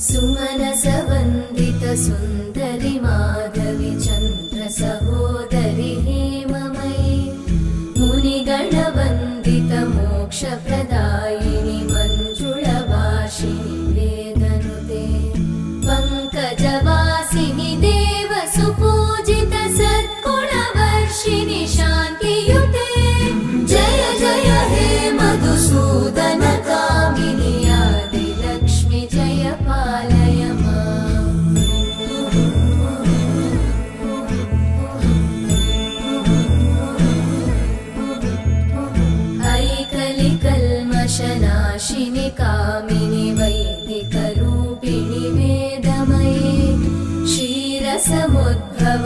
सुमनसवन्दित सुन्दरि माधवि चन्द्र सहोदरि हेममयि मुनिगणवन्दित मोक्षप्रदायिनि मञ्जुळभाषिणि वेदनुते पङ्कजवासिनि देवसुपूजित सद्गुणवर्षिणि शान्तियुते जय जय हे मधुसूदन कामिनि आदिलक्ष्मि जय पालय माम् ऐकलिकल्मषनाशिनि कामिनि वैदिकरूपिणि वेदमये क्षीरसमुद्भव